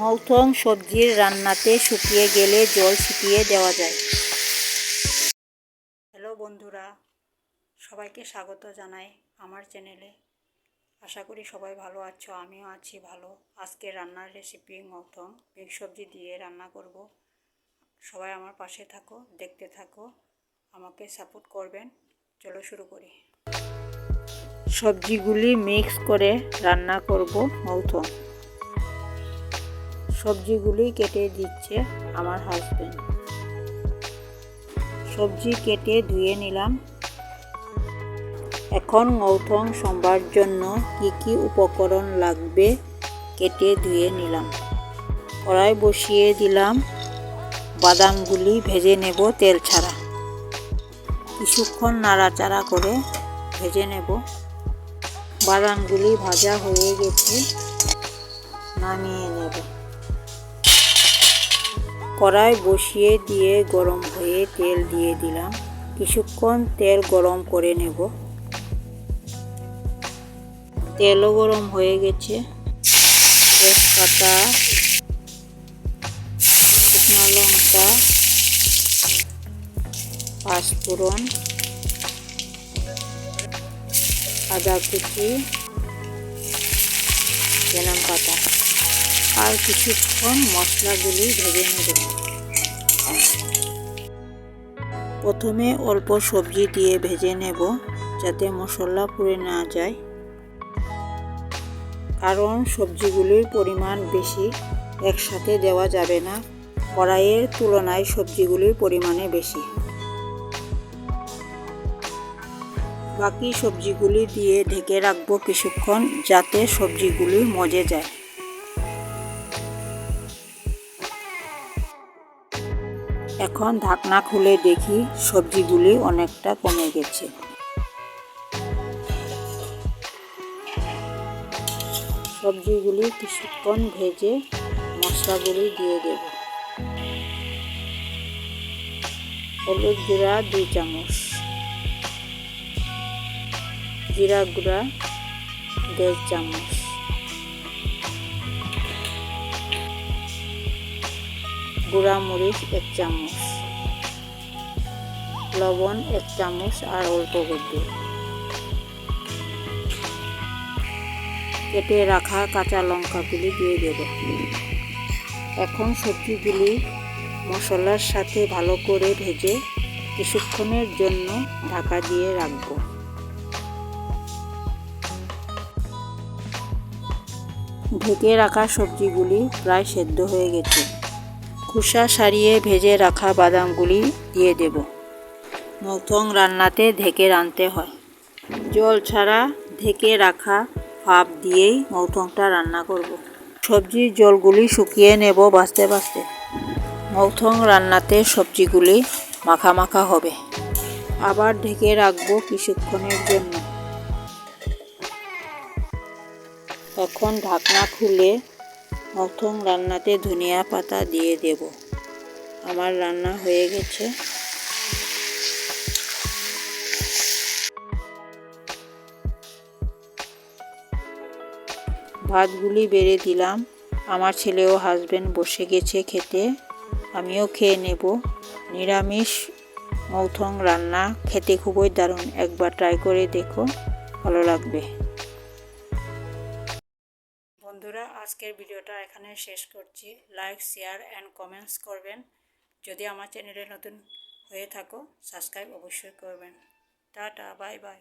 মৌথং সবজির রান্নাতে শুকিয়ে গেলে জল ছিটিয়ে দেওয়া যায়। হ্যালো বন্ধুরা, সবাইকে স্বাগত জানাই আমার চ্যানেলে। আশা করি সবাই ভালো আছো, আমিও আছি ভালো। আজকে রান্নার রেসিপি মৌথং মিক্স সবজি দিয়ে রান্না করব। সবাই আমার পাশে থাকো, দেখতে থাকো, আমাকে সাপোর্ট করবেন। চলো শুরু করি। সবজিগুলি মিক্স করে রান্না করব মৌথং। সবজিগুলি কেটে দিচ্ছে আমার হাজবেন্ড। সবজি কেটে ধুয়ে নিলাম। এখন মৌথং সম্বার জন্য কি কি উপকরণ লাগবে কেটে ধুয়ে নিলাম। কড়াই বসিয়ে দিলাম। বাদামগুলি ভেজে নেব তেল ছাড়া। কিছুক্ষণ নাড়াচাড়া করে ভেজে নেব। বাদামগুলি ভাজা হয়ে গেছে, নামিয়ে নেব। কড়াই বসিয়ে দিয়ে গরম হয়ে তেল দিয়ে দিলাম। কিছুক্ষণ তেল গরম করে নেব। তেলও গরম হয়ে গেছে। তেজপাতা, শুকনো লঙ্কা, পাঁচফোড়ন, আদা কুচি, ধনে পাতা আর কিছুক্ষণ মশলাগুলি ভেজে নেব। প্রথমে অল্প সবজি দিয়ে ভেজে নেব যাতে মশলা পুড়ে না যায়, কারণ সবজিগুলির পরিমাণ বেশি, একসাথে দেওয়া যাবে না। কড়াইয়ের তুলনায় সবজিগুলির পরিমাণে বেশি। বাকি সবজিগুলি দিয়ে ঢেকে রাখবো কিছুক্ষণ যাতে সবজিগুলি মজে যায়। এখন ঢাকনা খুলে দেখি সবজিগুলি অনেকটা কমে গেছে। সবজিগুলি কিছুক্ষণ ভেজে মশলাগুলি দিয়ে দেব। হলুদ গুঁড়া 2 চামচ, জিরা গুঁড়া 1.5 চামচ, গুঁড়া মরিচ 1 চামচ, লবণ 1 চামচ আর অল্প গদ্য। কেটে রাখা কাঁচা লঙ্কাগুলি দিয়ে দেব। এখন সবজিগুলি মশলার সাথে ভালো করে ভেজে কিছুক্ষণের জন্য ঢাকা দিয়ে রাখব। ঢেকে রাখা সবজিগুলি প্রায় সেদ্ধ হয়ে গেছে। খোসা ছাড়িয়ে ভেজে রাখা বাদামগুলি দিয়ে দেব। মৌথং রান্নাতে ঢেকে রাঁধতে হয়। জল ছাড়া ঢেকে রাখা ভাপ দিয়েই মৌথংটা রান্না করব। সবজির জলগুলি শুকিয়ে নেব বাছতে বাছতে। মৌথং রান্নাতে সবজিগুলি মাখা মাখা হবে। আবার ঢেকে রাখবো কিছুক্ষণের জন্য। এখন ঢাকনা খুলে মৌথং রান্নাতে ধনিয়া পাতা দিয়ে দেব। আমার রান্না হয়ে গেছে। ভাতগুলি বেড়ে দিলাম। আমার ছেলে ও হাজবেন্ড বসে গেছে খেতে, আমিও খেয়ে নেব। নিরামিষ মৌথং রান্না খেতে খুবই দারুণ, একবার ট্রাই করে দেখো, ভালো লাগবে। বন্ধুরা, আজকের ভিডিওটা এখানে শেষ করছি। লাইক, শেয়ার অ্যান্ড কমেন্টস করবেন। যদি আমার চ্যানেলে নতুন হয়ে থাকো সাবস্ক্রাইব অবশ্যই করবেন। Tata, bye bye.